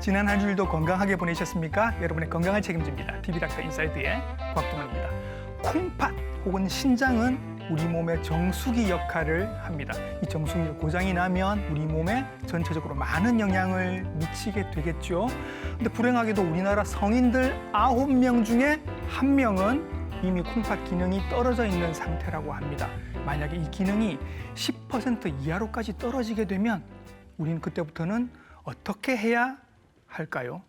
지난 한 주일도 건강하게 보내셨습니까? 여러분의 건강을 책임집니다. TV닥터 인사이드의 곽동원입니다. 콩팥 혹은 신장은 우리 몸의 정수기 역할을 합니다. 이 정수기가 고장이 나면 우리 몸에 전체적으로 많은 영향을 미치게 되겠죠. 근데 불행하게도 우리나라 성인들 9명 중에 1명은 이미 콩팥 기능이 떨어져 있는 상태라고 합니다. 만약에 이 기능이 10% 이하로까지 떨어지게 되면 우리는 그때부터는 어떻게 해야 할까요?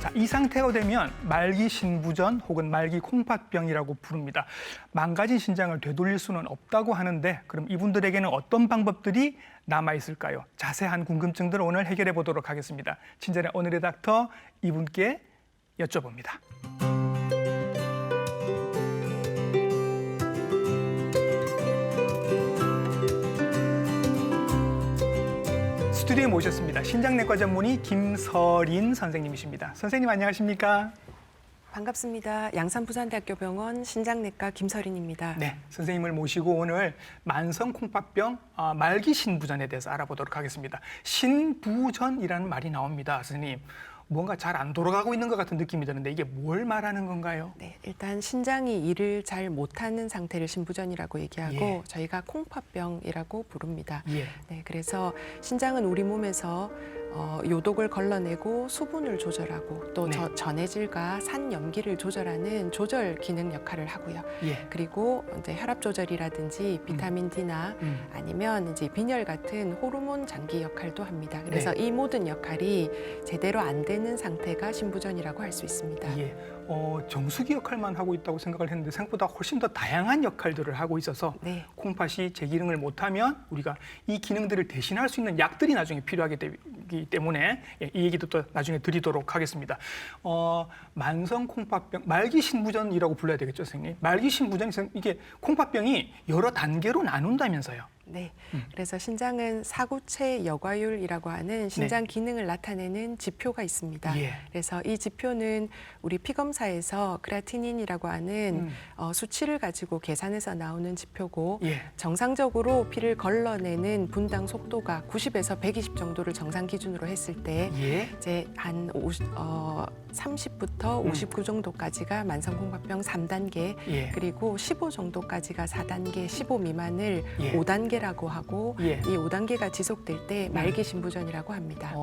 자, 이 상태가 되면 말기 신부전 혹은 말기 콩팥병이라고 부릅니다. 망가진 신장을 되돌릴 수는 없다고 하는데 그럼 이분들에게는 어떤 방법들이 남아 있을까요? 자세한 궁금증들을 오늘 해결해 보도록 하겠습니다. 친절의 오늘의 닥터 이분께 여쭤봅니다. 스튜디오에 모셨습니다. 신장내과 전문의 김서린 선생님이십니다. 선생님 안녕하십니까? 반갑습니다. 양산부산대학교병원 신장내과 김서린입니다. 네, 선생님을 모시고 오늘 만성 콩팥병 말기 신부전에 대해서 알아보도록 하겠습니다. 신부전이라는 말이 나옵니다, 선생님. 뭔가 잘 안 돌아가고 있는 것 같은 느낌이 드는데 이게 뭘 말하는 건가요? 네, 일단 신장이 일을 잘 못하는 상태를 신부전이라고 얘기하고 예. 저희가 콩팥병이라고 부릅니다. 예. 네, 그래서 신장은 우리 몸에서 요독을 걸러내고 수분을 조절하고 또 네. 전해질과 산염기를 조절하는 조절 기능 역할을 하고요. 예. 그리고 이제 혈압 조절이라든지 비타민 D나 아니면 이제 빈혈 같은 호르몬 장기 역할도 합니다. 그래서 네. 이 모든 역할이 제대로 안 되는 상태가 신부전이라고 할 수 있습니다. 예. 정수기 역할만 하고 있다고 생각을 했는데 생각보다 훨씬 더 다양한 역할들을 하고 있어서 네. 콩팥이 제 기능을 못하면 우리가 이 기능들을 대신할 수 있는 약들이 나중에 필요하기 때문에 이 얘기도 또 나중에 드리도록 하겠습니다. 만성 콩팥병, 말기 신부전이라고 불러야 되겠죠, 선생님? 말기 신부전, 이게 콩팥병이 여러 단계로 나눈다면서요? 네, 그래서 신장은 사구체 여과율이라고 하는 신장 기능을 나타내는 지표가 있습니다. 예. 그래서 이 지표는 우리 피검사에서 크레아티닌이라고 하는 수치를 가지고 계산해서 나오는 지표고 예. 정상적으로 피를 걸러내는 분당 속도가 90에서 120 정도를 정상 기준으로 했을 때 예. 이제 한 30부터 59 정도까지가 만성콩팥병 3단계 예. 그리고 15 정도까지가 4단계, 15 미만을 예. 5단계라고 하고 예. 이 5단계가 지속될 때 말기 신부전이라고 합니다.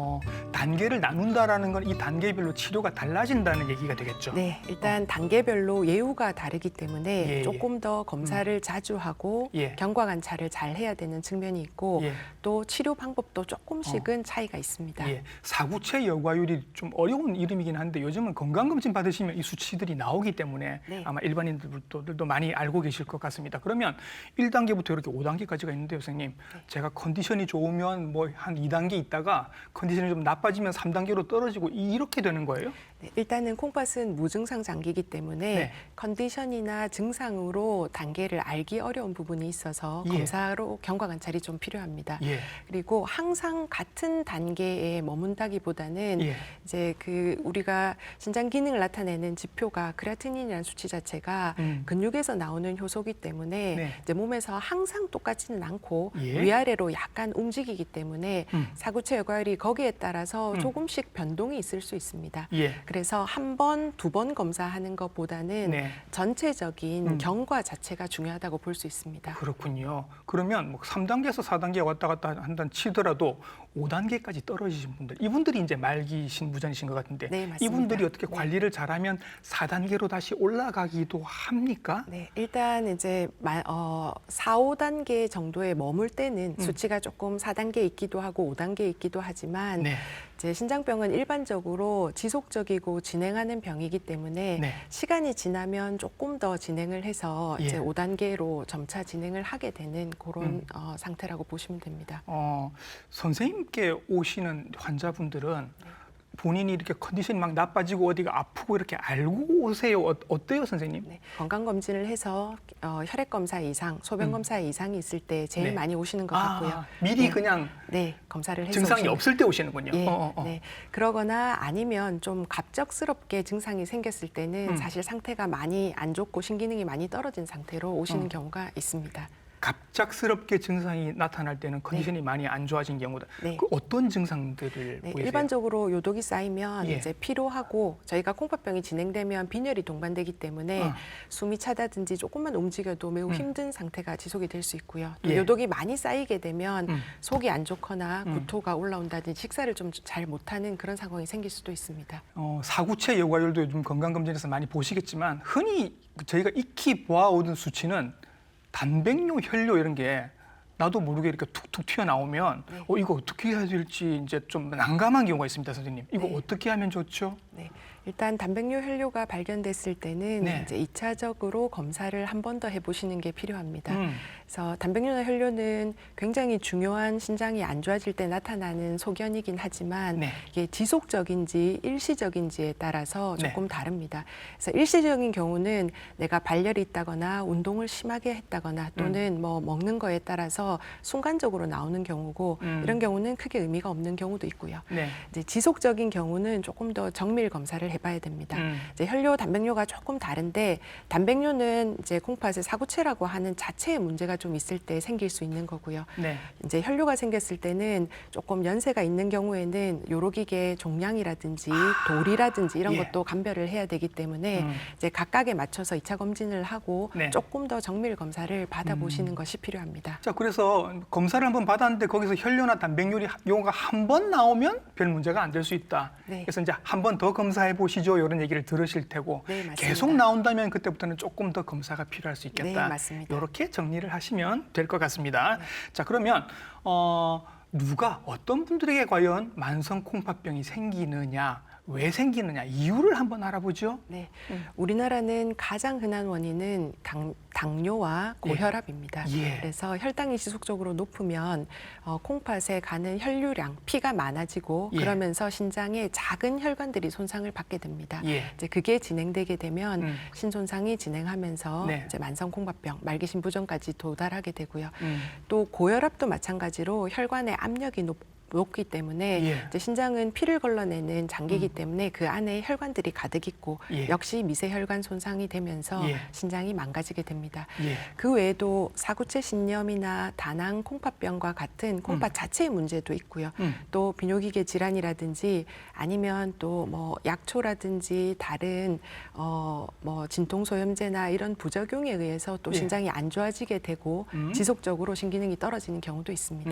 단계를 나눈다라는 건 이 단계별로 치료가 달라진다는 얘기가 되겠죠. 네, 일단 단계별로 예후가 다르기 때문에 예, 예. 조금 더 검사를 자주 하고 예. 경과관찰을 잘 해야 되는 측면이 있고 예. 또 치료 방법도 조금씩은 차이가 있습니다. 예, 사구체 여과율이 좀 어려운 이름이긴 한데 요즘은 건강검진 받으시면 이 수치들이 나오기 때문에 네. 아마 일반인들도 많이 알고 계실 것 같습니다. 그러면 1단계부터 이렇게 5단계까지가 있는데요, 선생님. 제가 컨디션이 좋으면 뭐 한 2단계 있다가 컨디션이 좀 나빠지면 3단계로 떨어지고 이렇게 되는 거예요? 네, 일단은 콩팥은 무증상 장기이기 때문에 네. 컨디션이나 증상으로 단계를 알기 어려운 부분이 있어서 예. 검사로 경과관찰이 좀 필요합니다. 예. 그리고 항상 같은 단계에 머문다기보다는 예. 이제 그 우리가 신장 기능을 나타내는 지표가 크레아티닌이라는 수치 자체가 근육에서 나오는 효소기 때문에 네. 이제 몸에서 항상 똑같지는 않고 예. 위아래로 약간 움직이기 때문에 사구체 여과율이 거기에 따라서 음. 조금씩 변동이 있을 수 있습니다. 예. 그래서 한 번, 두 번 검사하는 것보다는 네. 전체적인 경과 자체가 중요하다고 볼 수 있습니다. 그렇군요. 그러면 뭐 3단계에서 4단계 왔다 갔다 한다는 치더라도 5단계까지 떨어지신 분들, 이분들이 이제 말기 신부전이신 것 같은데 네, 맞습니다. 이분들이 어떻게 네. 관리를 잘하면 4단계로 다시 올라가기도 합니까? 네, 일단 이제 4, 5단계 정도에 머물 때는 수치가 조금 4단계 있기도 하고 5단계 있기도 하지만 네. 이제 신장병은 일반적으로 지속적이고 진행하는 병이기 때문에 네. 시간이 지나면 조금 더 진행을 해서 이제 예. 5단계로 점차 진행을 하게 되는 그런 상태라고 보시면 됩니다. 선생님께 오시는 환자분들은 본인이 이렇게 컨디션이 막 나빠지고 어디가 아프고 이렇게 알고 오세요? 어때요, 선생님? 네, 건강검진을 해서 혈액검사 이상, 소변검사 이상이 있을 때 제일 네. 많이 오시는 것 같고요. 미리 네. 그냥 네, 검사를 해서 증상이 오시는 없을 때 오시는군요. 예, 네. 그러거나 아니면 좀 갑작스럽게 증상이 생겼을 때는 사실 상태가 많이 안 좋고 신기능이 많이 떨어진 상태로 오시는 경우가 있습니다. 갑작스럽게 증상이 나타날 때는 컨디션이 많이 안 좋아진 경우다. 네. 그 어떤 증상들을 네, 보이세요? 일반적으로 요독이 쌓이면 예. 이제 피로하고 저희가 콩팥병이 진행되면 빈혈이 동반되기 때문에 숨이 차다든지 조금만 움직여도 매우 힘든 상태가 지속이 될 수 있고요. 또 예. 요독이 많이 쌓이게 되면 속이 안 좋거나 구토가 올라온다든지 식사를 좀 잘 못하는 그런 상황이 생길 수도 있습니다. 사구체 여과율도 요즘 건강검진에서 많이 보시겠지만 흔히 저희가 익히 보아오던 수치는 단백뇨, 혈뇨 이런 게 나도 모르게 이렇게 툭툭 튀어나오면 이거 어떻게 해야 될지 이제 좀 난감한 경우가 있습니다, 선생님. 이거 어떻게 하면 좋죠? 네. 일단 단백뇨 혈뇨가 발견됐을 때는 네. 이제 2차적으로 검사를 한 번 더 해보시는 게 필요합니다. 그래서 단백뇨나 혈뇨는 굉장히 중요한 신장이 안 좋아질 때 나타나는 소견이긴 하지만 네. 이게 지속적인지 일시적인지에 따라서 네. 조금 다릅니다. 그래서 일시적인 경우는 내가 발열이 있다거나 운동을 심하게 했다거나 또는 뭐 먹는 거에 따라서 순간적으로 나오는 경우고 이런 경우는 크게 의미가 없는 경우도 있고요. 네. 이제 지속적인 경우는 조금 더 정밀 검사를 해봐야 됩니다. 이제 혈뇨, 단백뇨가 조금 다른데 단백뇨는 이제 콩팥의 사구체라고 하는 자체의 문제가 좀 있을 때 생길 수 있는 거고요. 네. 이제 혈뇨가 생겼을 때는 조금 연세가 있는 경우에는 요로기계 종양이라든지 돌이라든지 이런 예. 것도 감별을 해야 되기 때문에 이제 각각에 맞춰서 2차 검진을 하고 네. 조금 더 정밀 검사를 받아보시는 것이 필요합니다. 자, 그래서 검사를 한번 받았는데 거기서 혈뇨나 단백뇨가 한 번 나오면 별 문제가 안 될 수 있다. 네. 그래서 이제 한 번 더 검사해 보시죠. 이런 얘기를 들으실 테고 네, 맞습니다. 계속 나온다면 그때부터는 조금 더 검사가 필요할 수 있겠다. 네, 맞습니다. 이렇게 정리를 하시면 될 것 같습니다. 자, 그러면 누가 어떤 분들에게 과연 만성 콩팥병이 생기느냐, 왜 생기느냐 이유를 한번 알아보죠. 네, 우리나라는 가장 흔한 원인은 당뇨와 고혈압입니다. 예. 그래서 혈당이 지속적으로 높으면 콩팥에 가는 혈류량, 피가 많아지고 예. 그러면서 신장의 작은 혈관들이 손상을 받게 됩니다. 예. 이제 그게 진행되게 되면 신손상이 진행하면서 네. 이제 만성 콩팥병, 말기신부전까지 도달하게 되고요. 음. 또 고혈압도 마찬가지로 혈관의 압력이 높기 때문에 예. 이제 신장은 피를 걸러내는 장기이기 때문에 그 안에 혈관들이 가득 있고 예. 역시 미세혈관 손상이 되면서 예. 신장이 망가지게 됩니다. 예. 그 외에도 사구체 신염이나 다낭 콩팥병과 같은 콩팥 자체의 문제도 있고요. 또 비뇨기계 질환이라든지 아니면 또 뭐 약초라든지 다른 뭐 진통소염제나 이런 부작용에 의해서 또 예. 신장이 안 좋아지게 되고 지속적으로 신기능이 떨어지는 경우도 있습니다.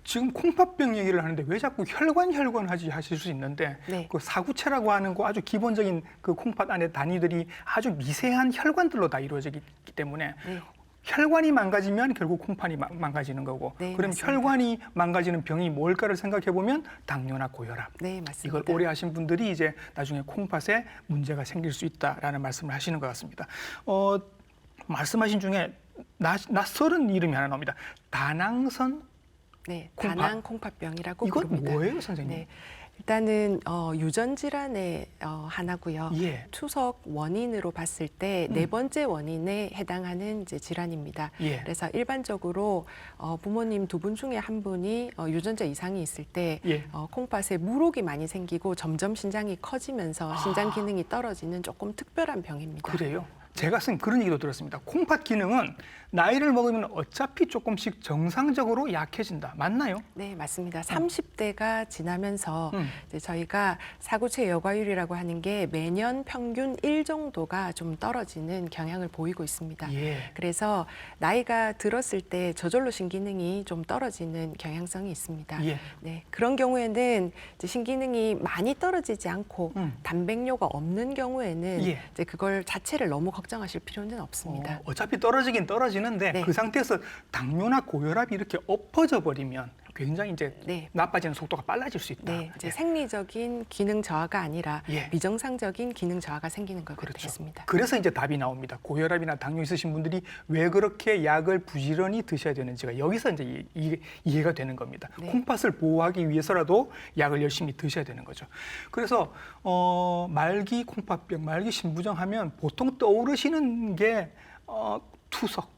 지금 콩팥병 얘기를 하는데 왜 자꾸 혈관 하실 수 있는데 네. 그 사구체라고 하는 거 아주 기본적인 그 콩팥 안에 단위들이 아주 미세한 혈관들로 다 이루어지기 때문에 네. 혈관이 망가지면 결국 콩팥이 망가지는 거고 네, 그럼 맞습니다. 혈관이 망가지는 병이 뭘까를 생각해 보면 당뇨나 고혈압. 네, 맞습니다. 이걸 오래 하신 분들이 이제 나중에 콩팥에 문제가 생길 수 있다라는 말씀을 하시는 것 같습니다. 말씀하신 중에 낯설은 이름이 하나 나옵니다. 다낭선 네, 콩팥? 다낭 콩팥병이라고 이건 부릅니다. 뭐예요, 선생님? 네, 일단은 유전 질환의 하나고요. 예. 투석 원인으로 봤을 때 네 번째 원인에 해당하는 이제 질환입니다. 예. 그래서 일반적으로 부모님 두 분 중에 한 분이 유전자 이상이 있을 때 예. 콩팥에 물혹이 많이 생기고 점점 신장이 커지면서 신장 기능이 떨어지는 조금 특별한 병입니다. 그래요? 제가 선생님 그런 얘기도 들었습니다. 콩팥 기능은 나이를 먹으면 어차피 조금씩 정상적으로 약해진다. 맞나요? 네, 맞습니다. 30대가 지나면서 음. 이제 저희가 사구체 여과율이라고 하는 게 매년 평균 1 정도가 좀 떨어지는 경향을 보이고 있습니다. 예. 그래서 나이가 들었을 때 저절로 신기능이 좀 떨어지는 경향성이 있습니다. 예. 네, 그런 경우에는 이제 신기능이 많이 떨어지지 않고 단백뇨가 없는 경우에는 예. 이제 그걸 자체를 너무 걱정하실 필요는 없습니다. 어차피 떨어지긴 떨어지는데 네. 그 상태에서 당뇨나 고혈압이 이렇게 엎어져 버리면 굉장히 이제 네. 나빠지는 속도가 빨라질 수 있다. 네, 이제 생리적인 기능 저하가 아니라 예. 비정상적인 기능 저하가 생기는 것 그렇죠. 같습니다. 그래서 이제 답이 나옵니다. 고혈압이나 당뇨 있으신 분들이 왜 그렇게 약을 부지런히 드셔야 되는지가 여기서 이제 이해가 되는 겁니다. 네. 콩팥을 보호하기 위해서라도 약을 열심히 드셔야 되는 거죠. 그래서 말기 콩팥병, 말기 신부정하면 보통 떠오르시는 게 투석,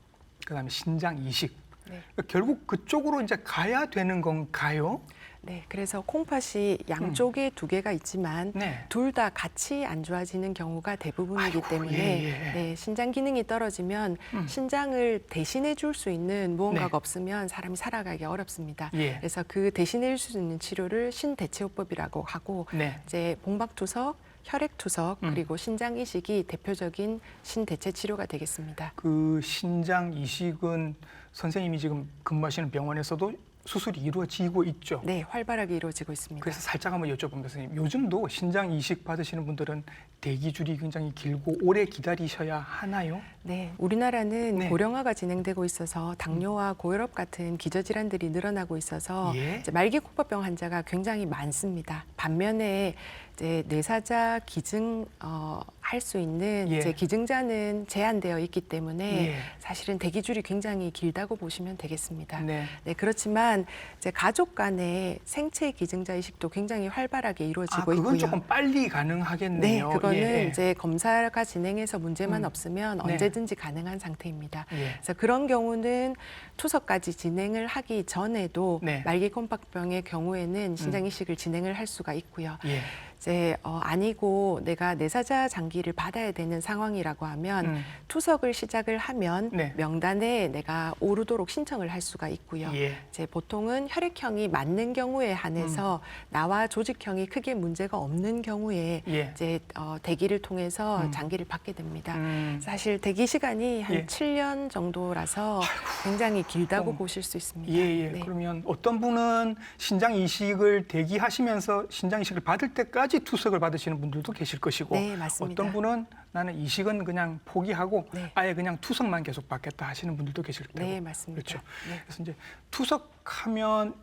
그다음에 신장 이식. 네. 결국 그쪽으로 이제 가야 되는 건가요? 네, 그래서 콩팥이 양쪽에 두 개가 있지만 네. 둘 다 같이 안 좋아지는 경우가 대부분이기 아이고, 때문에 예. 네, 신장 기능이 떨어지면 신장을 대신해 줄 수 있는 무언가가 네. 없으면 사람이 살아가기 어렵습니다. 예. 그래서 그 대신해 줄 수 있는 치료를 신대체요법이라고 하고 네. 이제 봉박투석, 혈액투석 그리고 신장 이식이 대표적인 신대체 치료가 되겠습니다. 그 신장 이식은 선생님이 지금 근무하시는 병원에서도 수술이 이루어지고 있죠. 네, 활발하게 이루어지고 있습니다. 그래서 살짝 한번 여쭤봅니다, 선생님. 요즘도 신장 이식 받으시는 분들은 대기줄이 굉장히 길고 오래 기다리셔야 하나요? 네, 우리나라는 네. 고령화가 진행되고 있어서 당뇨와 고혈압 같은 기저질환들이 늘어나고 있어서 예. 이제 말기 콩팥병 환자가 굉장히 많습니다. 반면에 이제 뇌사자 기증 할 수 있는 예. 이제 기증자는 제한되어 있기 때문에 예. 사실은 대기줄이 굉장히 길다고 보시면 되겠습니다. 네. 네, 그렇지만 이제 가족 간의 생체 기증자 이식도 굉장히 활발하게 이루어지고 그건 있고요. 조금 빨리 네, 가능하겠네요. 그거는 예. 이제 검사가 진행해서 문제만 음. 없으면 네. 언제든지 가능한 상태입니다. 예. 그래서 그런 경우는 투석까지 진행을 하기 전에도 네. 말기 콩팥병의 경우에는 신장 이식을 진행을 할 수가 있고요. 예. 이제 아니고 내가 내사자 장기를 받아야 되는 상황이라고 하면 투석을 시작을 하면 네. 명단에 내가 오르도록 신청을 할 수가 있고요. 예. 이제 보통은 혈액형이 맞는 경우에 한해서 나와 조직형이 크게 문제가 없는 경우에 예. 이제 대기를 통해서 장기를 받게 됩니다. 사실 대기 시간이 한 예. 7년 정도라서 굉장히 길다고 어. 보실 수 있습니다. 예. 네. 그러면 어떤 분은 신장 이식을 대기하시면서 신장 이식을 받을 때까지 투석을 받으시는 분들도 계실 것이고 네, 맞습니다. 어떤 분은 나는 이식은 그냥 포기하고 네. 아예 그냥 투석만 계속 받겠다 하시는 분들도 계실 테고. 네, 맞습니다. 그렇죠. 네. 그래서 이제 투석하면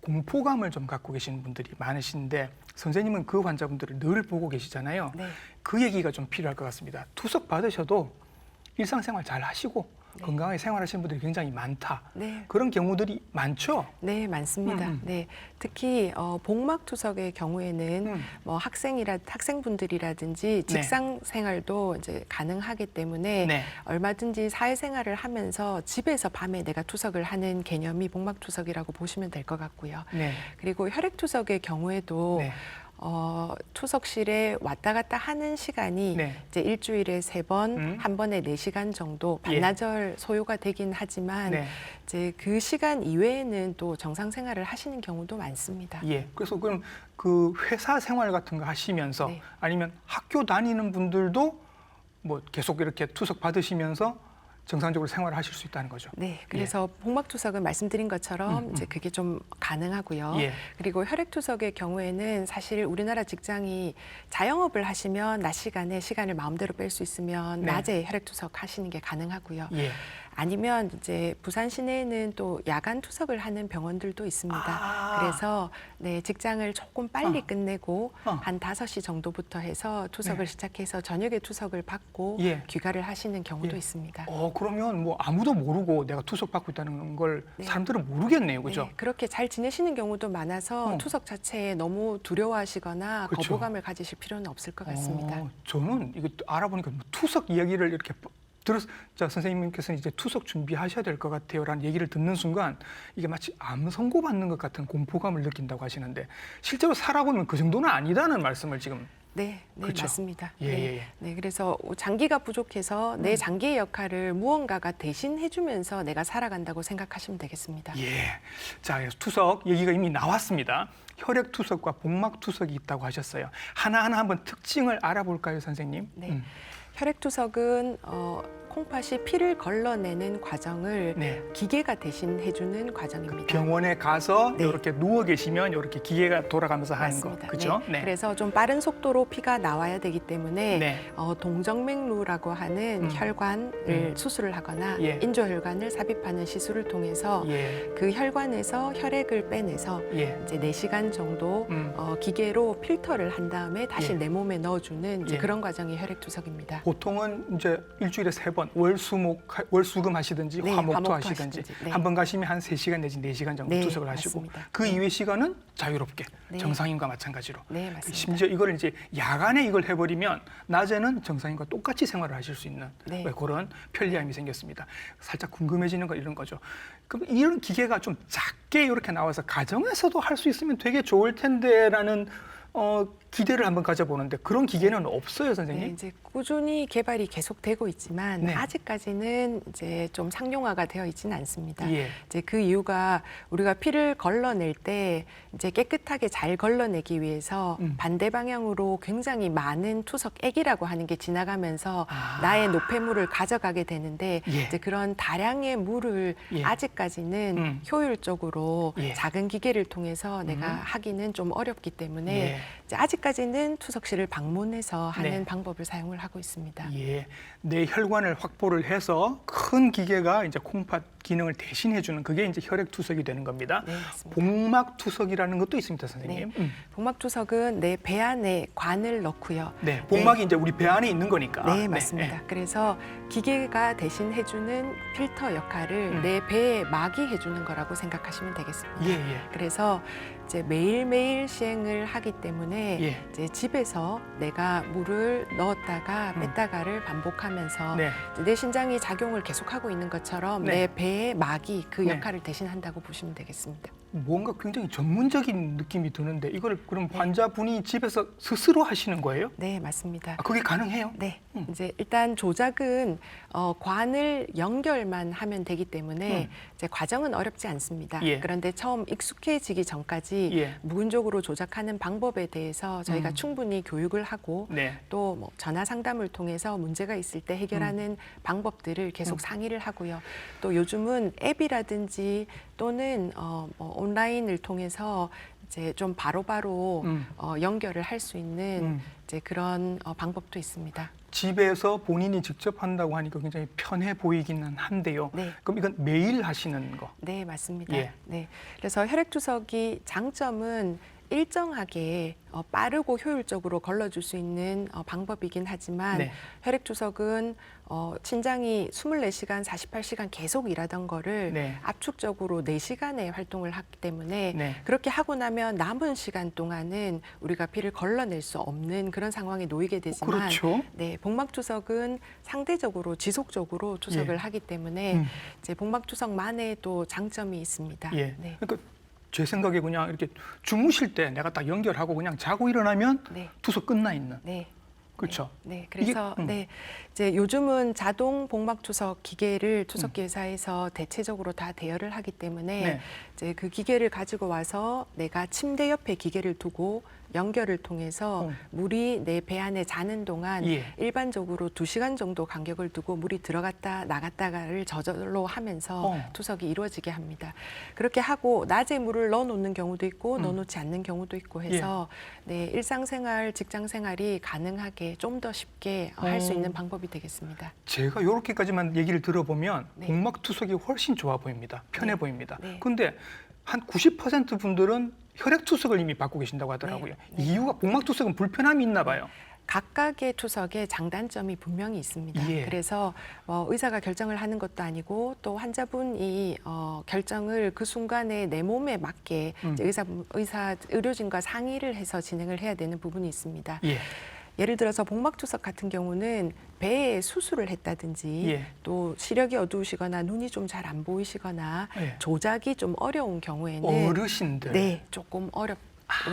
공포감을 좀 갖고 계시는 분들이 많으신데 선생님은 그 환자분들을 늘 보고 계시잖아요. 네. 그 얘기가 좀 필요할 것 같습니다. 투석 받으셔도 일상생활 잘 하시고 건강하게 생활하시는 분들이 굉장히 많다. 네. 그런 경우들이 많죠. 네, 많습니다. 네, 특히 복막 투석의 경우에는 뭐 학생분들이라든지 직장 생활도 이제 가능하기 때문에 네. 얼마든지 사회생활을 하면서 집에서 밤에 내가 투석을 하는 개념이 복막 투석이라고 보시면 될 것 같고요. 네. 그리고 혈액 투석의 경우에도 네. 투석실에 왔다 갔다 하는 시간이 네. 이제 일주일에 3번, 한 번에 4시간 정도 예. 반나절 소요가 되긴 하지만 네. 이제 그 시간 이외에는 또 정상 생활을 하시는 경우도 많습니다. 예. 그래서 그럼 그 회사 생활 같은 거 하시면서 네. 아니면 학교 다니는 분들도 뭐 계속 이렇게 투석 받으시면서 정상적으로 생활을 하실 수 있다는 거죠. 네, 그래서 복막 투석은 말씀드린 것처럼 이제 그게 좀 가능하고요. 예. 그리고 혈액 투석의 경우에는 사실 우리나라 직장이 자영업을 하시면 낮 시간에 시간을 마음대로 뺄 수 있으면 네. 낮에 혈액 투석 하시는 게 가능하고요. 예. 아니면 이제 부산 시내에는 또 야간 투석을 하는 병원들도 있습니다. 아. 그래서 네, 직장을 조금 빨리 끝내고 어. 한 5시 정도부터 해서 투석을 네. 시작해서 저녁에 투석을 받고 예. 귀가를 하시는 경우도 예. 있습니다. 그러면 뭐 아무도 모르고 내가 투석 받고 있다는 걸 네. 사람들은 모르겠네요. 그죠? 네, 그렇게 잘 지내시는 경우도 많아서 투석 자체에 너무 두려워하시거나 그렇죠. 거부감을 가지실 필요는 없을 것 같습니다. 저는 이거 알아보니까 뭐 투석 이야기를 이렇게 자, 선생님께서는 이제 투석 준비하셔야 될 것 같아요라는 얘기를 듣는 순간 이게 마치 암 선고 받는 것 같은 공포감을 느낀다고 하시는데 실제로 살아보면 그 정도는 아니다는 말씀을 지금. 네, 그렇죠. 맞습니다. 예, 네. 예, 예. 네, 그래서 장기가 부족해서 내 장기의 역할을 무언가가 대신 해주면서 내가 살아간다고 생각하시면 되겠습니다. 예. 자, 그래서 투석 얘기가 이미 나왔습니다. 혈액 투석과 복막 투석이 있다고 하셨어요. 하나하나 한번 특징을 알아볼까요, 선생님? 네. 혈액 투석은 콩팥이 피를 걸러내는 과정을 네. 기계가 대신 해주는 과정입니다. 병원에 가서 네. 이렇게 누워 계시면 이렇게 기계가 돌아가면서 하는 거, 맞습니다. 그렇죠? 네. 그래서 좀 빠른 속도로 피가 나와야 되기 때문에 네. 동정맥루라고 하는 혈관을 수술을 하거나 예. 인조혈관을 삽입하는 시술을 통해서 예. 그 혈관에서 혈액을 빼내서 예. 이제 4시간 정도 기계로 필터를 한 다음에 다시 예. 내 몸에 넣어주는 이제 예. 그런 과정이 혈액투석입니다. 보통은 이제 일주일에 3번 월수금 하시든지 네, 화목토 화목토 하시든지 하시든지. 네. 한 번 가시면 한 3시간 내지 4시간 정도 네, 투석을 하시고 맞습니다. 그 네. 이외 시간은 자유롭게 네. 정상인과 마찬가지로 네, 맞습니다. 심지어 이걸 이제 야간에 이걸 해버리면 낮에는 정상인과 똑같이 생활을 하실 수 있는 네. 그런 편리함이 생겼습니다. 살짝 궁금해지는 거 이런 거죠. 그럼 이런 기계가 좀 작게 이렇게 나와서 가정에서도 할 수 있으면 되게 좋을 텐데라는 기대를 한번 가져보는데 그런 기계는 없어요, 선생님? 네, 이제 꾸준히 개발이 계속되고 있지만 네. 아직까지는 이제 좀 상용화가 되어 있지는 않습니다. 예. 이제 그 이유가 우리가 피를 걸러낼 때 이제 깨끗하게 잘 걸러내기 위해서 반대 방향으로 굉장히 많은 투석액이라고 하는 게 지나가면서 나의 노폐물을 가져가게 되는데 예. 이제 그런 다량의 물을 예. 아직까지는 효율적으로 예. 작은 기계를 통해서 내가 하기는 좀 어렵기 때문에 예. 이제 아직까지는 투석실을 방문해서 하는 네. 방법을 사용을 하고 있습니다. 예, 내 혈관을 확보를 해서 큰 기계가 이제 콩팥 기능을 대신해주는 그게 이제 혈액 투석이 되는 겁니다. 네, 맞습니다. 복막 투석이라는 것도 있습니다, 선생님. 네. 복막 투석은 내 배 안에 관을 넣고요. 네, 복막이 이제 우리 배 안에 있는 거니까. 네, 맞습니다. 그래서 기계가 대신 해주는 필터 역할을 내 배에 막이 해주는 거라고 생각하시면 되겠습니다. 예, 예. 그래서 이제 매일매일 시행을 하기 때문에 예. 이제 집에서 내가 물을 넣었다가 뺐다가를 반복하면서 네. 이제 내 신장이 작용을 계속하고 있는 것처럼 네. 내 배의 막이 그 네. 역할을 대신한다고 보시면 되겠습니다. 뭔가 굉장히 전문적인 느낌이 드는데 이걸 그럼 환자분이 집에서 스스로 하시는 거예요? 네, 맞습니다. 아, 그게 가능해요? 네, 이제 일단 조작은 관을 연결만 하면 되기 때문에 이제 과정은 어렵지 않습니다. 예. 그런데 처음 익숙해지기 전까지 예. 무근적으로 조작하는 방법에 대해서 저희가 충분히 교육을 하고 네. 또 뭐 전화 상담을 통해서 문제가 있을 때 해결하는 방법들을 계속 상의를 하고요. 또 요즘은 앱이라든지 또는 뭐 온라인을 통해서 이제 좀 바로바로 연결을 할 수 있는 이제 그런 방법도 있습니다. 집에서 본인이 직접 한다고 하니까 굉장히 편해 보이기는 한데요. 네. 그럼 이건 매일 하시는 거? 네, 맞습니다. 예. 네. 그래서 혈액투석이 장점은 일정하게 빠르고 효율적으로 걸러줄 수 있는 방법이긴 하지만 네. 혈액투석은 신장이 24시간, 48시간 계속 일하던 거를 네. 압축적으로 4시간에 활동을 하기 때문에 네. 그렇게 하고 나면 남은 시간 동안은 우리가 피를 걸러낼 수 없는 그런 상황에 놓이게 되지만 그렇죠. 네, 복막투석은 상대적으로 지속적으로 투석을 예. 하기 때문에 이제 복막투석만의 또 장점이 있습니다. 예. 네. 그러니까 제 생각에 그냥 이렇게 주무실 때 내가 딱 연결하고 그냥 자고 일어나면 네. 투석 끝나 있는. 네. 그렇죠. 네, 그래서 이게, 네, 이제 요즘은 자동 복막 투석 기계를 투석기 회사에서 대체적으로 다 대여를 하기 때문에 네. 이제 그 기계를 가지고 와서 내가 침대 옆에 기계를 두고 연결을 통해서 물이 내 배 안에 자는 동안 예. 일반적으로 2시간 정도 간격을 두고 물이 들어갔다 나갔다가를 저절로 하면서 투석이 이루어지게 합니다. 그렇게 하고 낮에 물을 넣어놓는 경우도 있고 넣어놓지 않는 경우도 있고 해서 네, 일상생활, 직장생활이 가능하게 좀 더 쉽게 할 수 있는 방법이 되겠습니다. 제가 이렇게까지만 얘기를 들어보면 네. 복막 투석이 훨씬 좋아 보입니다. 편해 네. 보입니다. 네. 근데 한 90% 분들은 혈액 투석을 이미 받고 계신다고 하더라고요. 네. 이유가 복막 투석은 불편함이 있나 봐요. 각각의 투석에 장단점이 분명히 있습니다. 예. 그래서 의사가 결정을 하는 것도 아니고 또 환자분이 결정을 그 순간에 내 몸에 맞게 이제 의료진과 상의를 해서 진행을 해야 되는 부분이 있습니다. 예. 예를 들어서 복막투석 같은 경우는 배에 수술을 했다든지 예. 또 시력이 어두우시거나 눈이 좀 잘 안 보이시거나 예. 조작이 좀 어려운 경우에는 어르신들. 네, 조금 어려운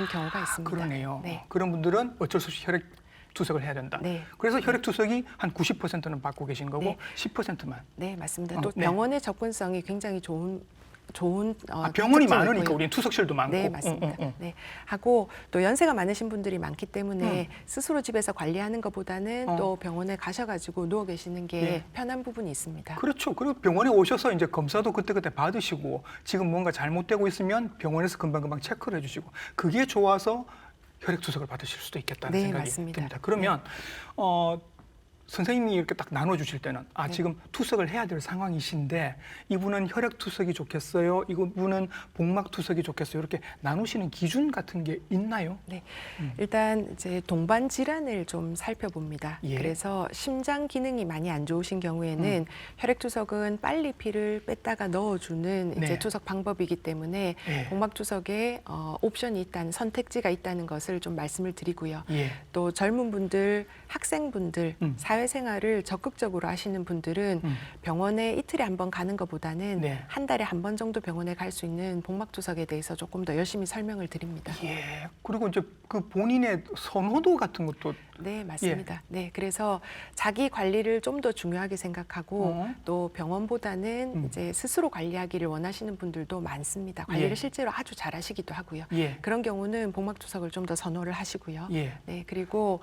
경우가 있습니다. 그러네요. 네. 그런 분들은 어쩔 수 없이 혈액 투석을 해야 된다. 네. 그래서 혈액 투석이 한 90%는 받고 계신 거고 네. 10%만. 네, 맞습니다. 또 네. 병원의 접근성이 굉장히 좋은 좋은 병원이 특징이 많으니까 있고요. 우리는 투석실도 많고. 네, 맞습니다. 네. 하고 또 연세가 많으신 분들이 많기 때문에 스스로 집에서 관리하는 것보다는 또 병원에 가셔가지고 누워 계시는 게 예. 편한 부분이 있습니다. 그렇죠. 그리고 병원에 오셔서 이제 검사도 그때그때 받으시고 지금 뭔가 잘못되고 있으면 병원에서 금방금방 체크를 해주시고 그게 좋아서 혈액투석을 받으실 수도 있겠다는 네, 생각이 맞습니다. 듭니다. 그러면 선생님이 이렇게 딱 나눠주실 때는 네. 지금 투석을 해야 될 상황이신데 이분은 혈액투석이 좋겠어요? 이분은 복막투석이 좋겠어요? 이렇게 나누시는 기준 같은 게 있나요? 네, 일단 이제 동반 질환을 좀 살펴봅니다. 예. 그래서 심장 기능이 많이 안 좋으신 경우에는 혈액투석은 빨리 피를 뺐다가 넣어주는 네. 이제 투석 방법이기 때문에 예. 복막투석에 옵션이 있다는 선택지가 있다는 것을 좀 말씀을 드리고요. 예. 또 젊은 분들, 학생분들, 사회생활을 적극적으로 하시는 분들은 병원에 이틀에 한 번 가는 것보다는 네. 한 달에 한 번 정도 병원에 갈 수 있는 복막투석에 대해서 조금 더 열심히 설명을 드립니다. 예. 그리고 이제 그 본인의 선호도 같은 것도 네, 맞습니다. 네, 그래서 자기 관리를 좀 더 중요하게 생각하고 또 병원보다는 이제 스스로 관리하기를 원하시는 분들도 많습니다. 관리를 예. 실제로 아주 잘하시기도 하고요. 예. 그런 경우는 복막투석을 좀 더 선호를 하시고요. 예. 네, 그리고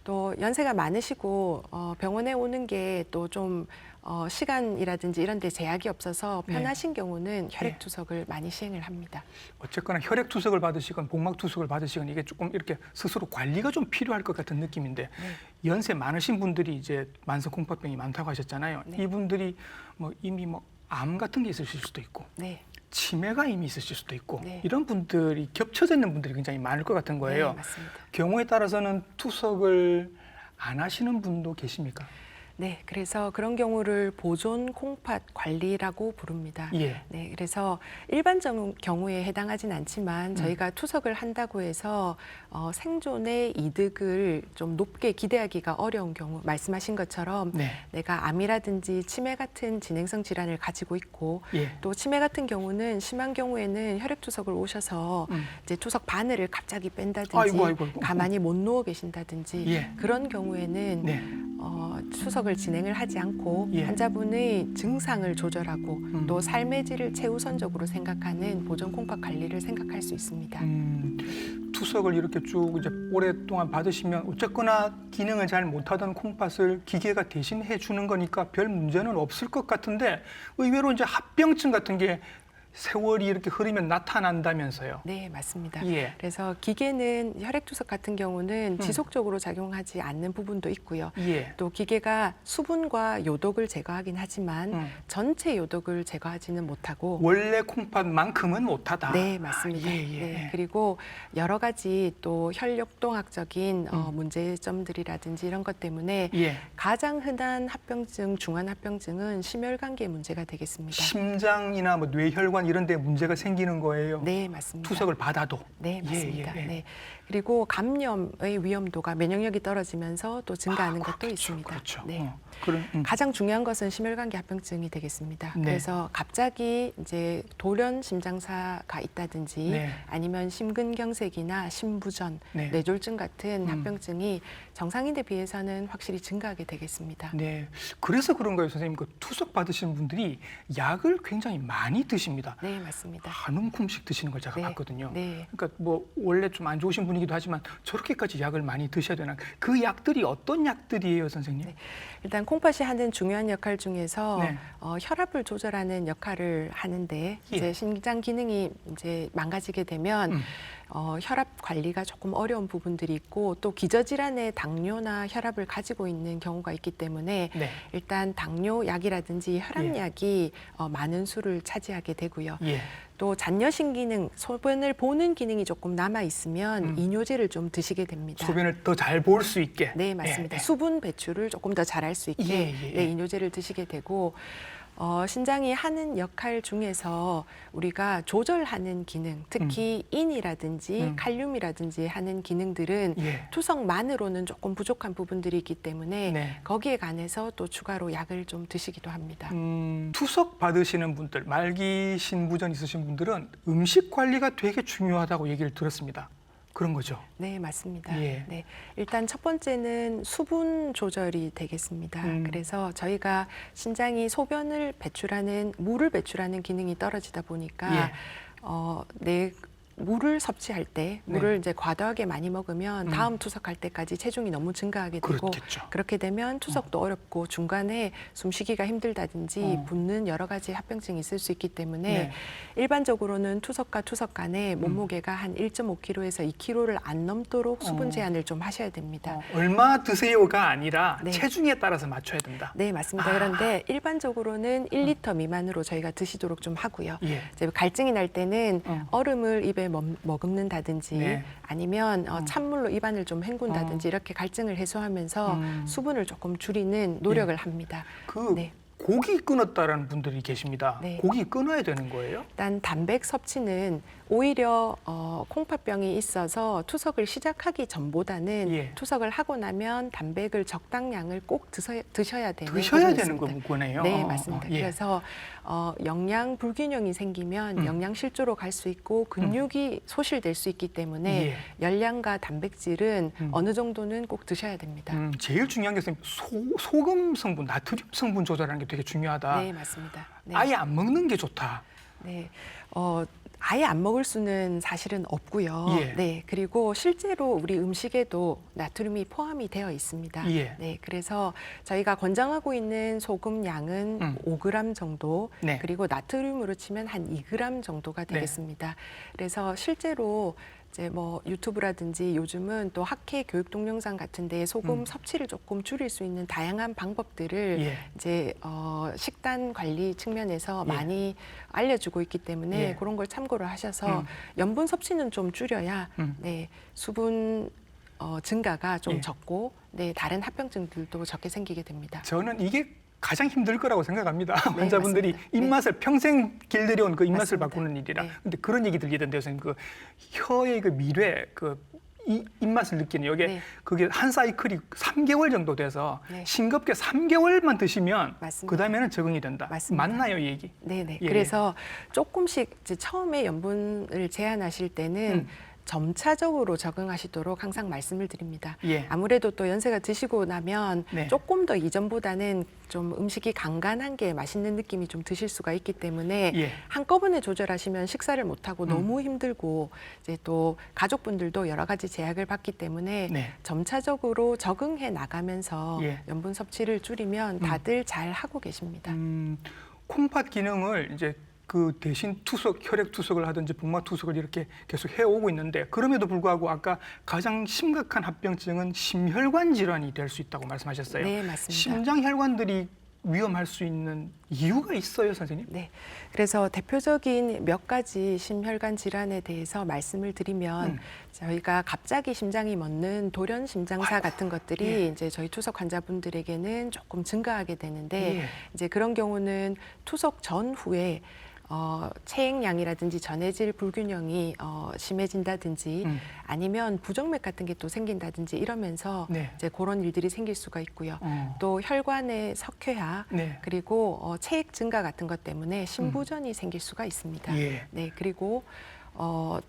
또 연세가 많으시고 병원에 오는 게 또 좀 시간이라든지 이런 데 제약이 없어서 편하신 경우는 혈액투석을 많이 시행을 합니다. 어쨌거나 혈액투석을 받으시건 복막투석을 받으시건 이게 조금 이렇게 스스로 관리가 좀 필요할 것 같은 느낌인데 연세 많으신 분들이 이제 만성 콩팥병이 많다고 하셨잖아요. 네. 이분들이 뭐 이미 뭐 암 같은 게 있으실 수도 있고 네. 치매가 이미 있으실 수도 있고 네. 이런 분들이 겹쳐져 있는 분들이 굉장히 많을 것 같은 거예요. 네, 맞습니다. 경우에 따라서는 투석을 안 하시는 분도 계십니까? 네, 그래서 그런 경우를 보존 콩팥 관리라고 부릅니다. 예. 네, 그래서 일반적 경우에 해당하진 않지만 저희가 투석을 한다고 해서 생존의 이득을 좀 높게 기대하기가 어려운 경우, 말씀하신 것처럼 네. 내가 암이라든지 치매 같은 진행성 질환을 가지고 있고 예. 또 치매 같은 경우는 심한 경우에는 혈액투석을 오셔서 이제 투석 바늘을 갑자기 뺀다든지 아이고. 가만히 못 누워 계신다든지 예. 그런 경우에는 네. 투석을 진행을 하지 않고 예. 환자분의 증상을 조절하고 또 삶의 질을 최우선적으로 생각하는 보존 콩팥 관리를 생각할 수 있습니다. 투석을 이렇게 쭉 이제 오랫동안 받으시면 어쨌거나 기능을 잘 못하던 콩팥을 기계가 대신해 주는 거니까 별 문제는 없을 것 같은데 의외로 이제 합병증 같은 게 세월이 이렇게 흐르면 나타난다면서요. 네, 맞습니다. 예. 그래서 기계는 혈액투석 같은 경우는 지속적으로 작용하지 않는 부분도 있고요. 예. 또 기계가 수분과 요독을 제거하긴 하지만 전체 요독을 제거하지는 못하고 원래 콩팥만큼은 못하다. 네, 맞습니다. 예. 네, 그리고 여러 가지 또 혈액동학적인 문제점들이라든지 이런 것 때문에 예. 가장 흔한 합병증, 중환 합병증은 심혈관계 문제가 되겠습니다. 심장이나 뭐 뇌혈관 이런 데 문제가 생기는 거예요. 네, 맞습니다. 투석을 받아도. 네, 맞습니다. 예. 네. 그리고 감염의 위험도가 면역력이 떨어지면서 또 증가하는 것도 그렇겠죠. 있습니다. 그렇죠. 네. 가장 가장 중요한 것은 심혈관계 합병증이 되겠습니다. 네. 그래서 갑자기 이제 돌연 심장사가 있다든지 네. 아니면 심근경색이나 심부전, 네. 뇌졸중 같은 합병증이 정상인에 비해서는 확실히 증가하게 되겠습니다. 네. 그래서 그런가요, 선생님? 그 투석 받으시는 분들이 약을 굉장히 많이 드십니다. 네, 맞습니다. 한 움큼씩 드시는 걸 제가 네. 봤거든요. 네. 그러니까 뭐 원래 좀 안 좋으신 분이기도 하지만 저렇게까지 약을 많이 드셔야 되나? 그 약들이 어떤 약들이에요, 선생님? 네. 일단 콩팥이 하는 중요한 역할 중에서 네. 혈압을 조절하는 역할을 하는데 예. 이제 심장 기능이 이제 망가지게 되면 혈압 관리가 조금 어려운 부분들이 있고 또 기저질환의 당뇨나 혈압을 가지고 있는 경우가 있기 때문에 네. 일단 당뇨 약이라든지 혈압약이 많은 수를 차지하게 되고요. 예. 또 잔여신 기능, 소변을 보는 기능이 조금 남아 있으면 이뇨제를 좀 드시게 됩니다. 소변을 더 잘 볼 수 있게. 네, 맞습니다. 예. 수분 배출을 조금 더 잘할 수 있게 예. 네, 이뇨제를 드시게 되고 신장이 하는 역할 중에서 우리가 조절하는 기능, 특히 인이라든지 칼륨이라든지 하는 기능들은 예. 투석만으로는 조금 부족한 부분들이 있기 때문에 네. 거기에 관해서 또 추가로 약을 좀 드시기도 합니다. 투석 받으시는 분들, 말기 신부전 있으신 분들은 음식 관리가 되게 중요하다고 얘기를 들었습니다. 그런 거죠. 네, 맞습니다. 예. 네, 일단 첫 번째는 수분 조절이 되겠습니다. 그래서 저희가 신장이 소변을 배출하는 물을 배출하는 기능이 떨어지다 보니까 예. 물을 섭취할 때 네. 물을 이제 과도하게 많이 먹으면 다음 투석할 때까지 체중이 너무 증가하게 되고 그렇겠죠. 그렇게 되면 투석도 어렵고 중간에 숨쉬기가 힘들다든지 붓는 여러 가지 합병증이 있을 수 있기 때문에 네. 일반적으로는 투석과 투석 간에 몸무게가 한 1.5kg에서 2kg를 안 넘도록 수분 제한을 좀 하셔야 됩니다. 얼마 드세요가 아니라 네. 체중에 따라서 맞춰야 된다. 네, 맞습니다. 그런데 일반적으로는 1리터 미만으로 저희가 드시도록 좀 하고요. 예. 이제 갈증이 날 때는 얼음을 입에 머금는다든지 네. 아니면 찬물로 입안을 좀 헹군다든지 이렇게 갈증을 해소하면서 수분을 조금 줄이는 노력을 합니다. 네. 고기 끊었다라는 분들이 계십니다. 네. 고기 끊어야 되는 거예요? 일단 단백 섭취는 오히려 콩팥병이 있어서 투석을 시작하기 전보다는 예. 투석을 하고 나면 단백을 적당량을 꼭 드셔야 되는 드셔야 부분이 되는 있습니다. 거네요. 네, 맞습니다. 예. 그래서 영양 불균형이 생기면 영양 실조로 갈 수 있고 근육이 소실될 수 있기 때문에 예. 열량과 단백질은 어느 정도는 꼭 드셔야 됩니다. 제일 중요한 게 선생님, 소금 성분, 나트륨 성분 조절하는 게 되게 중요하다. 네, 맞습니다. 네. 아예 안 먹는 게 좋다. 네. 아예 안 먹을 수는 사실은 없고요. 예. 네. 그리고 실제로 우리 음식에도 나트륨이 포함이 되어 있습니다. 예. 네. 그래서 저희가 권장하고 있는 소금 양은 5g 정도, 네. 그리고 나트륨으로 치면 한 2g 정도가 되겠습니다. 그래서 실제로 이제 뭐 유튜브라든지 요즘은 또 학회 교육 동영상 같은 데 소금 섭취를 조금 줄일 수 있는 다양한 방법들을 예. 이제 식단 관리 측면에서 예. 많이 알려주고 있기 때문에 예. 그런 걸 참고를 하셔서 염분 섭취는 좀 줄여야 네, 수분 증가가 좀 예. 적고 네, 다른 합병증들도 적게 생기게 됩니다. 저는 이게 가장 힘들 거라고 생각합니다. 환자분들이 맞습니다. 입맛을 평생 길들여온 그 입맛을 맞습니다. 바꾸는 일이라. 네. 근데 그런 얘기 들리던데요, 선생님. 그 혀의 그 미뢰, 입맛을 느끼는 여기에 네. 그게 한 사이클이 3개월 정도 돼서 네. 싱겁게 3개월만 드시면 맞습니다. 그 다음에는 적응이 된다. 맞습니다. 맞나요, 이 얘기? 네네. 예. 그래서 조금씩 이제 처음에 염분을 제한하실 때는 점차적으로 적응하시도록 항상 말씀을 드립니다. 예. 아무래도 또 연세가 드시고 나면 네. 조금 더 이전보다는 좀 음식이 간간한 게 맛있는 느낌이 좀 드실 수가 있기 때문에 예. 한꺼번에 조절하시면 식사를 못하고 너무 힘들고 이제 또 가족분들도 여러 가지 제약을 받기 때문에 네. 점차적으로 적응해 나가면서 예. 염분 섭취를 줄이면 다들 잘 하고 계십니다. 콩팥 기능을 이제 그 대신 혈액 투석을 하든지 복막 투석을 이렇게 계속 해오고 있는데 그럼에도 불구하고 아까 가장 심각한 합병증은 심혈관 질환이 될 수 있다고 말씀하셨어요. 네, 맞습니다. 심장 혈관들이 위험할 수 있는 이유가 있어요, 선생님? 네, 그래서 대표적인 몇 가지 심혈관 질환에 대해서 말씀을 드리면 저희가 갑자기 심장이 멎는 돌연 심장사 같은 것들이 예. 이제 저희 투석 환자분들에게는 조금 증가하게 되는데 예. 이제 그런 경우는 투석 전후에 체액량이라든지 전해질 불균형이 심해진다든지 아니면 부정맥 같은 게 또 생긴다든지 이러면서 네. 이제 그런 일들이 생길 수가 있고요. 또 혈관의 석회화 네. 그리고 체액 증가 같은 것 때문에 심부전이 생길 수가 있습니다. 예. 네, 그리고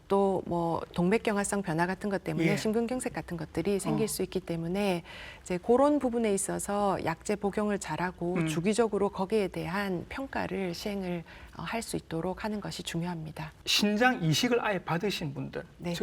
또 뭐 동맥경화성 변화 같은 것 때문에 예. 심근경색 같은 것들이 생길 수 있기 때문에 이제 그런 부분에 있어서 약제 복용을 잘하고 주기적으로 거기에 대한 평가를 시행을 할 수 있도록 하는 것이 중요합니다. 신장 이식을 아예 받으신 분들, 네.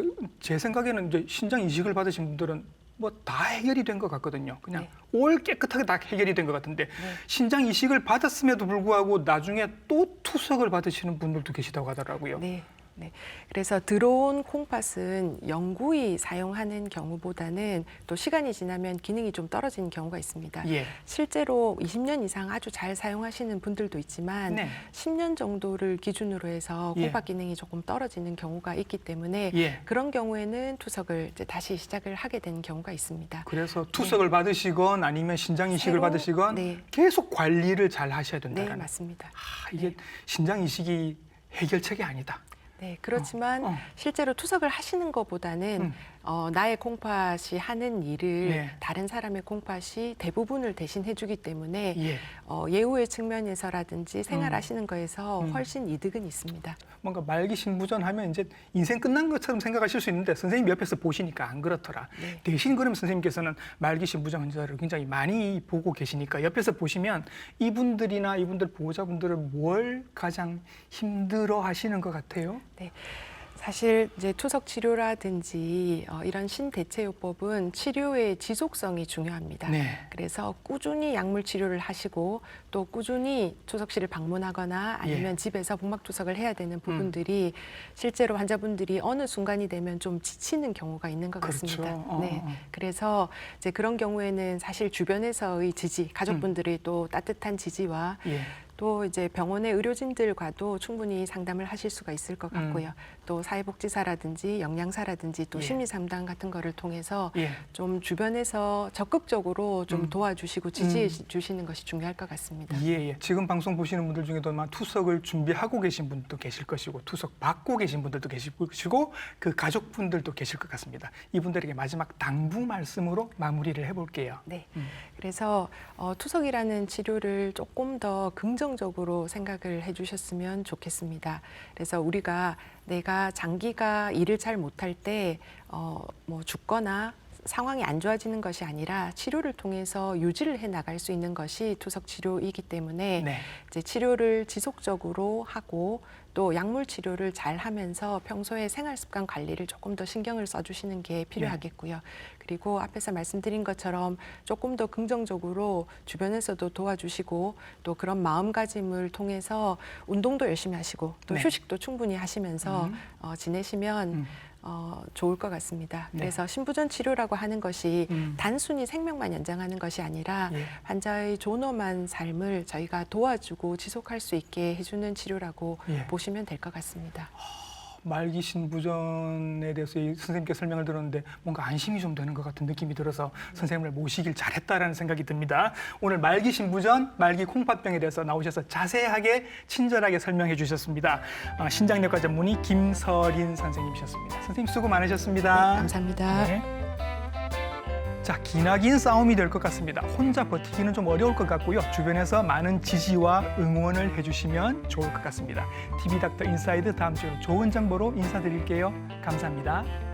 제 생각에는 이제 신장 이식을 받으신 분들은 뭐 다 해결이 된 것 같거든요. 그냥 네. 올 깨끗하게 다 해결이 된 것 같은데 신장 이식을 받았음에도 불구하고 나중에 또 투석을 받으시는 분들도 계시다고 하더라고요. 네. 네. 그래서 들어온 콩팥은 영구히 사용하는 경우보다는 또 시간이 지나면 기능이 좀 떨어지는 경우가 있습니다. 예. 실제로 20년 이상 아주 잘 사용하시는 분들도 있지만 네. 10년 정도를 기준으로 해서 예. 콩팥 기능이 조금 떨어지는 경우가 있기 때문에 예. 그런 경우에는 투석을 이제 다시 시작을 하게 되는 경우가 있습니다. 그래서 투석을 받으시건 아니면 신장 이식을 새로- 받으시건 네. 계속 관리를 잘 하셔야 네, 된다는. 맞습니다. 이게 신장 이식이 해결책이 아니다. 네, 그렇지만 실제로 투석을 하시는 것보다는 나의 콩팥이 하는 일을 네. 다른 사람의 콩팥이 대부분을 대신 해주기 때문에 예. 예우의 측면에서라든지 생활하시는 거에서 훨씬 이득은 있습니다. 뭔가 말기신부전하면 이제 인생 끝난 것처럼 생각하실 수 있는데 선생님 옆에서 보시니까 안 그렇더라. 네. 대신 그러면 선생님께서는 말기신부전 환자를 굉장히 많이 보고 계시니까 옆에서 보시면 이분들이나 이분들 보호자분들은 뭘 가장 힘들어 하시는 것 같아요? 네. 사실 이제 투석 치료라든지 이런 신대체요법은 치료의 지속성이 중요합니다. 네. 그래서 꾸준히 약물 치료를 하시고 또 꾸준히 투석실을 방문하거나 아니면 집에서 복막 투석을 해야 되는 부분들이 실제로 환자분들이 어느 순간이 되면 좀 지치는 경우가 있는 것 그렇죠. 같습니다. 네. 그래서 이제 그런 경우에는 사실 주변에서의 지지, 가족분들의 또 따뜻한 지지와 예. 또 이제 병원의 의료진들과도 충분히 상담을 하실 수가 있을 것 같고요. 또 사회복지사라든지 영양사라든지 또 예. 심리상담 같은 거를 통해서 예. 좀 주변에서 적극적으로 좀 도와주시고 지지해 주시는 것이 중요할 것 같습니다. 예, 예. 지금 방송 보시는 분들 중에도 아마 투석을 준비하고 계신 분도 계실 것이고 투석 받고 계신 분들도 계실 것이고 그 가족분들도 계실 것 같습니다. 이분들에게 마지막 당부 말씀으로 마무리를 해볼게요. 네. 그래서 투석이라는 치료를 조금 더 긍정적으로 생각을 해주셨으면 좋겠습니다. 그래서 우리가 내가 장기가 일을 잘 못할 때 뭐 죽거나 상황이 안 좋아지는 것이 아니라 치료를 통해서 유지를 해 나갈 수 있는 것이 투석 치료이기 때문에 네. 이제 치료를 지속적으로 하고 또 약물 치료를 잘 하면서 평소에 생활 습관 관리를 조금 더 신경을 써주시는 게 필요하겠고요. 그리고 앞에서 말씀드린 것처럼 조금 더 긍정적으로 주변에서도 도와주시고 또 그런 마음가짐을 통해서 운동도 열심히 하시고 또 네. 휴식도 충분히 하시면서 지내시면 좋을 것 같습니다. 네. 그래서 신부전 치료라고 하는 것이 단순히 생명만 연장하는 것이 아니라 예. 환자의 존엄한 삶을 저희가 도와주고 지속할 수 있게 해주는 치료라고 예. 보시면 될 것 같습니다. 말기신부전에 대해서 이 선생님께 설명을 들었는데 뭔가 안심이 좀 되는 것 같은 느낌이 들어서 선생님을 모시길 잘했다라는 생각이 듭니다. 오늘 말기신부전, 말기콩팥병에 대해서 나오셔서 자세하게 친절하게 설명해 주셨습니다. 신장내과 전문의 김서린 선생님이셨습니다. 선생님 수고 많으셨습니다. 감사합니다. 네. 자, 기나긴 싸움이 될 것 같습니다. 혼자 버티기는 좀 어려울 것 같고요. 주변에서 많은 지지와 응원을 해주시면 좋을 것 같습니다. TV닥터 인사이드 다음 주에 좋은 정보로 인사드릴게요. 감사합니다.